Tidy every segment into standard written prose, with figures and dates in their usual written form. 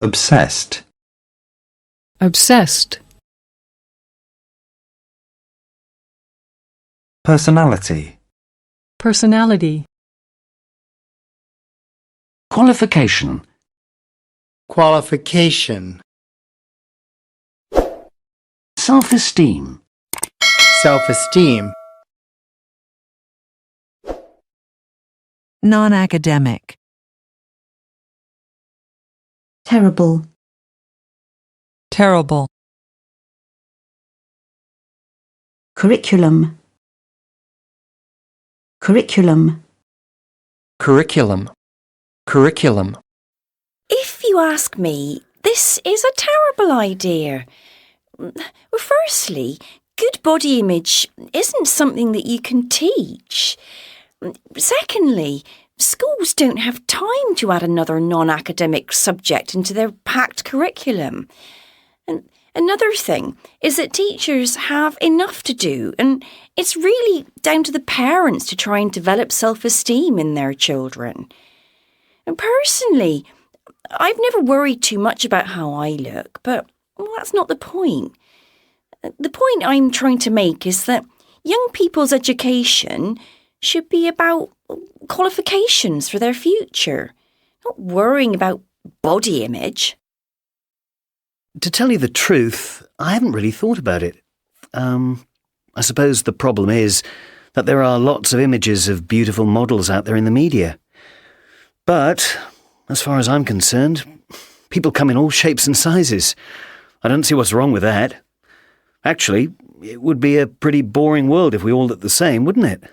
Obsessed. Obsessed. Personality. Personality. Qualification. Qualification. Self-esteem. Self-esteem. Non-academic. Terrible. Terrible. Curriculum. Curriculum. Curriculum. Curriculum. If you ask me, this is a terrible idea. Well, firstly, good body image isn't something that you can teach. Secondly, schools don't have time to add another non-academic subject into their packed curriculum. And another thing is that teachers have enough to do, and it's really down to the parents to try and develop self-esteem in their children. And personally, I've never worried too much about how I look, but that's not the point. The point I'm trying to make is that young people's education should be about qualifications for their future, not worrying about body image. To tell you the truth, I haven't really thought about it. I suppose the problem is that there are lots of images of beautiful models out there in the media. But, as far as I'm concerned, people come in all shapes and sizes. I don't see what's wrong with that. Actually, it would be a pretty boring world if we all looked the same, wouldn't it?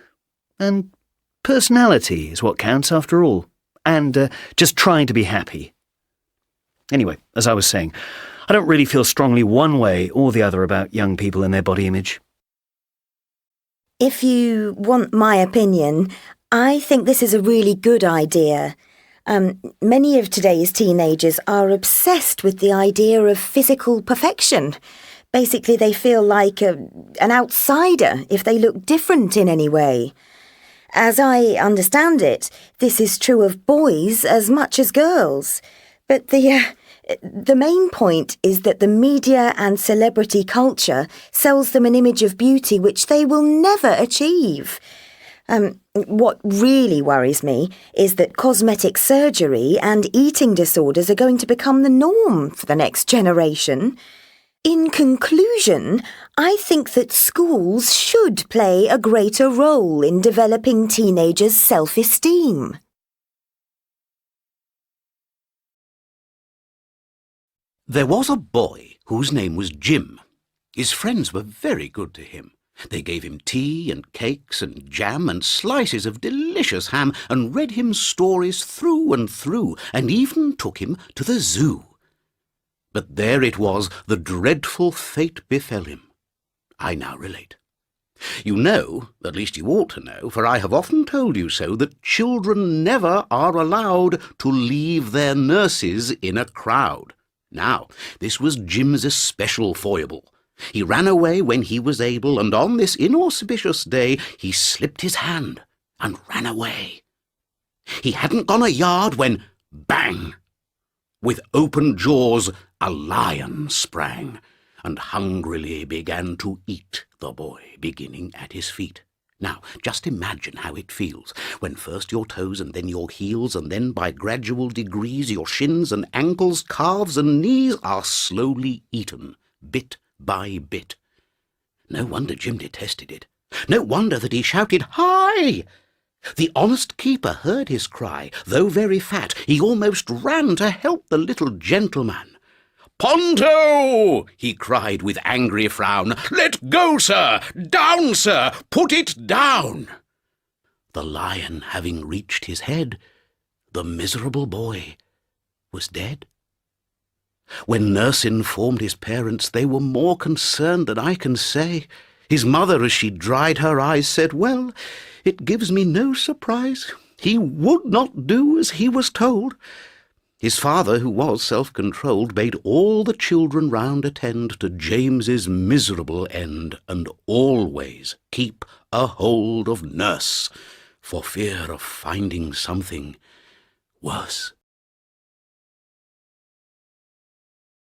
And personality is what counts after all. And just trying to be happy. Anyway, as I was saying, I don't really feel strongly one way or the other about young people and their body image. If you want my opinion, I think this is a really good idea. Many of today's teenagers are obsessed with the idea of physical perfection. Basically, they feel like an outsider if they look different in any way. As I understand it, this is true of boys as much as girls. But the main point is that the media and celebrity culture sells them an image of beauty which they will never achieve. What really worries me is that cosmetic surgery and eating disorders are going to become the norm for the next generation. In conclusion, I think that schools should play a greater role in developing teenagers' self-esteem. There was a boy whose name was Jim. His friends were very good to him. They gave him tea and cakes and jam and slices of delicious ham and read him stories through and through and even took him to the zoo. But there it was, the dreadful fate befell him. I now relate. You know, at least you ought to know, for I have often told you so, that children never are allowed to leave their nurses in a crowd. Now, this was Jim's especial foible. He ran away when he was able, and on this inauspicious day he slipped his hand and ran away. He hadn't gone a yard when, bang! With open jaws a lion sprang, and hungrily began to eat the boy, beginning at his feet. Now, just imagine how it feels, when first your toes and then your heels, and then by gradual degrees your shins and ankles, calves and knees are slowly eaten, bit by bit. No wonder Jim detested it. No wonder that he shouted, "Hi!" The honest keeper heard his cry. Though very fat, he almost ran to help the little gentleman. "Ponto!" he cried with angry frown. "Let go, sir! Down, sir! Put it down!" The lion having reached his head, the miserable boy was dead. When nurse informed his parents, they were more concerned than I can say. His mother, as she dried her eyes, said, "Well, it gives me no surprise. He would not do as he was told." His father, who was self-controlled, bade all the children round attend to James's miserable end, and always keep a hold of nurse, for fear of finding something worse.